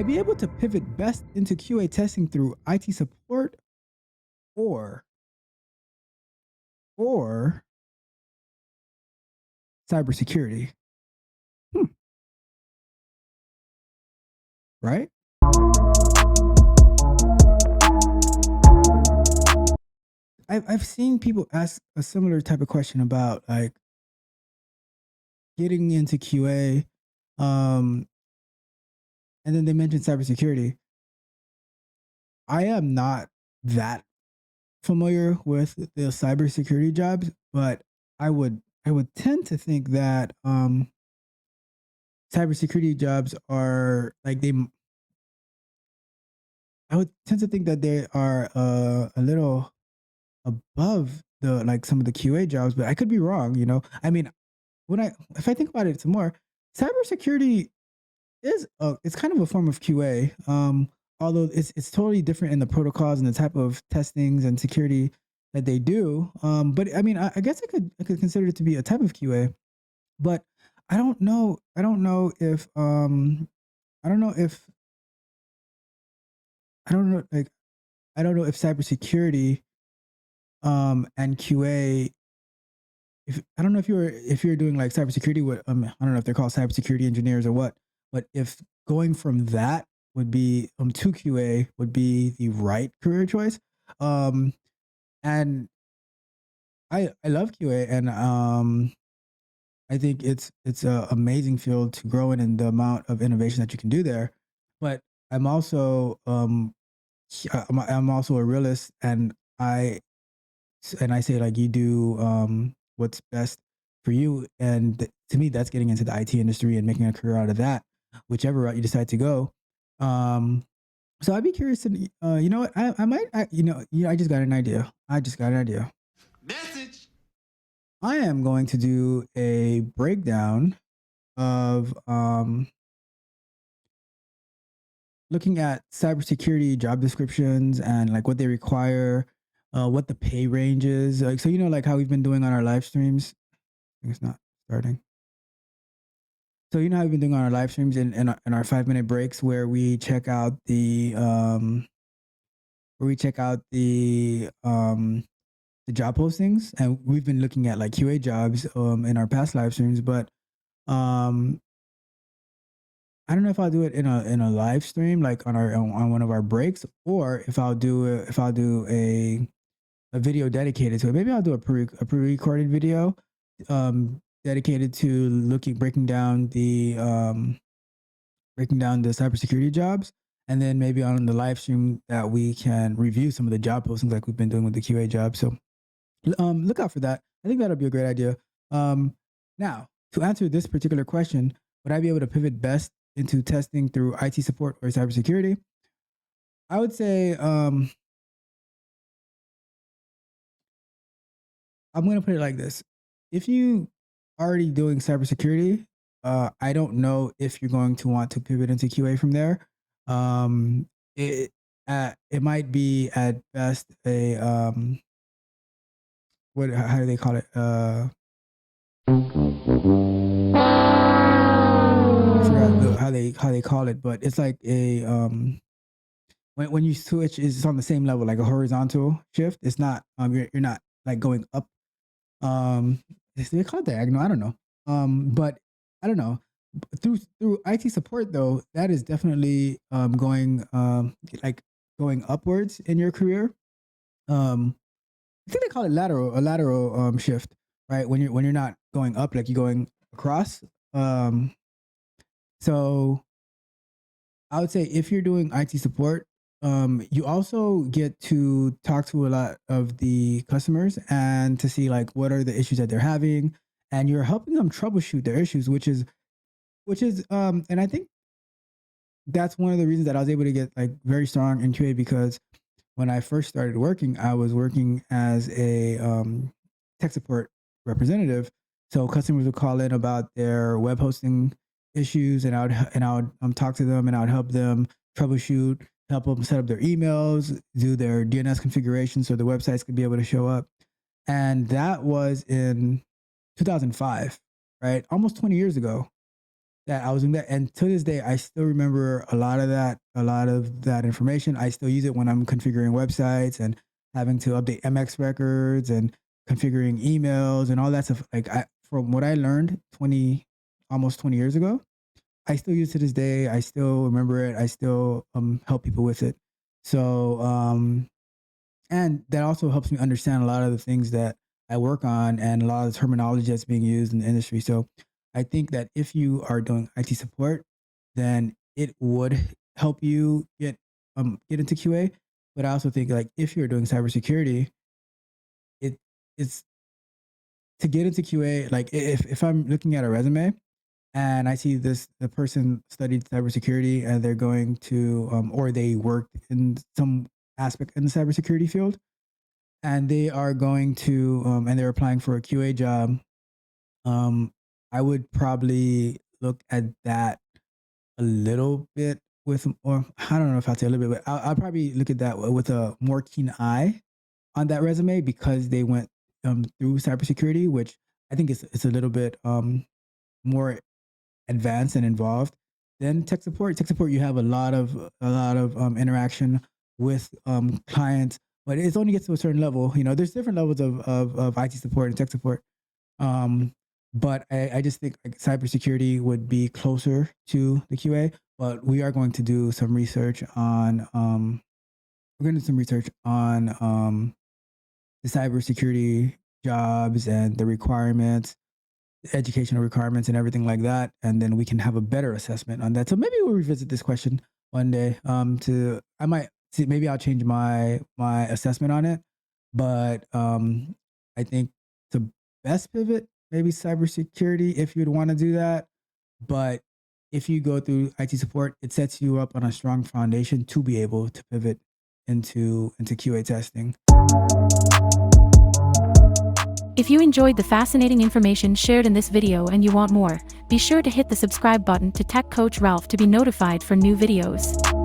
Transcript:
I be able to pivot best into QA testing through IT support or or cybersecurity? Hmm, right? I've seen people ask a similar type of question about like getting into QA, um, and then they mentioned cybersecurity. I am not that familiar with the cybersecurity jobs, but I would tend to think that cybersecurity jobs are like they. I would tend to think that they are a little above the like some of the QA jobs, but I could be wrong. I mean, when I if I think about it some more, cybersecurity is it's kind of a form of QA. Although it's totally different in the protocols and the type of testings and security that they do. But I mean, I guess I could consider it to be a type of QA. But I don't know. I don't know if I don't know like I don't know if cybersecurity and QA. If I don't know if you're doing like cybersecurity, what I don't know if they're called cybersecurity engineers or what, but if going from that would be to QA would be the right career choice. Um, and I love QA, and I think it's a amazing field to grow in, and the amount of innovation that you can do there. But I'm also I'm also a realist, and I say like you do what's best for you, and to me that's getting into the IT industry and making a career out of that, whichever route you decide to go. Um, so I'd be curious to, you know what, I might, I just got an idea. I just got an idea. Message. I am going to do a breakdown of looking at cybersecurity job descriptions and like what they require, what the pay range is. Like, so like how we've been doing on our live streams. I think it's not starting. So how we've been doing on our live streams in our 5 minute breaks where we check out the job postings, and we've been looking at like QA jobs in our past live streams, but um I don't know if I'll do it in a live stream like on one of our breaks, or if I'll do a video dedicated to it. Maybe I'll do a pre-recorded video dedicated to looking breaking down the cybersecurity jobs, and then maybe on the live stream that we can review some of the job postings like we've been doing with the QA job. So look out for that. I think that'll be a great idea. Um, Now, to answer this particular question, would I be able to pivot best into testing through IT support or cybersecurity? I would say I'm going to put it like this: if you already doing cybersecurity, I don't know if you're going to want to pivot into QA from there. Um, it it might be at best a what how do they call it? I forgot how they call it, but it's like a when you switch, it's on the same level, like a horizontal shift. It's not you're not like going up. They call it diagonal. I don't know. But I don't know. Through IT support though, that is definitely going like going upwards in your career. Um, I think they call it lateral shift, right? When you're not going up, like you're going across. Um, so I would say if you're doing IT support, you also get to talk to a lot of the customers and to see like what are the issues that they're having, and you're helping them troubleshoot their issues, which is and I think that's one of the reasons that I was able to get like very strong in QA, because when I first started working, I was working as a tech support representative. So customers would call in about their web hosting issues, and I would talk to them, and I would help them troubleshoot, help them set up their emails, do their DNS configuration so the websites could be able to show up. And that was in 2005, right? Almost 20 years ago. that I was doing that, and to this day, I still remember a lot of that information. I still use it when I'm configuring websites and having to update MX records and configuring emails and all that stuff. Like from what I learned almost 20 years ago, I still use it to this day. I still remember it. I still help people with it. So and that also helps me understand a lot of the things that I work on and a lot of the terminology that's being used in the industry. So I think that if you are doing IT support, then it would help you get into QA. But I also think like if you're doing cybersecurity, it it's to get into QA. Like if I'm looking at a resume and I see the person studied cybersecurity and they're going to or they worked in some aspect in the cybersecurity field, and they are going to and they're applying for a QA job, um, I would probably look at that a little bit with, or I don't know if I'll say a little bit, but I'll probably look at that with a more keen eye on that resume because they went through cybersecurity, which I think it's a little bit more advanced and involved than tech support. Tech support, you have a lot of interaction with clients, but it only gets to a certain level. You know, there's different levels of IT support and tech support. Um, but I just think like cybersecurity would be closer to the QA. But we are going to do some research on we're going to do some research on the cybersecurity jobs and the requirements, educational requirements and everything like that, and then we can have a better assessment on that. So maybe we'll revisit this question one day. To I might see, maybe I'll change my assessment on it, but I think the best pivot maybe cybersecurity if you'd want to do that. But if you go through IT support, it sets you up on a strong foundation to be able to pivot into QA testing. If you enjoyed the fascinating information shared in this video and you want more, be sure to hit the subscribe button to Tech Coach Ralph to be notified for new videos.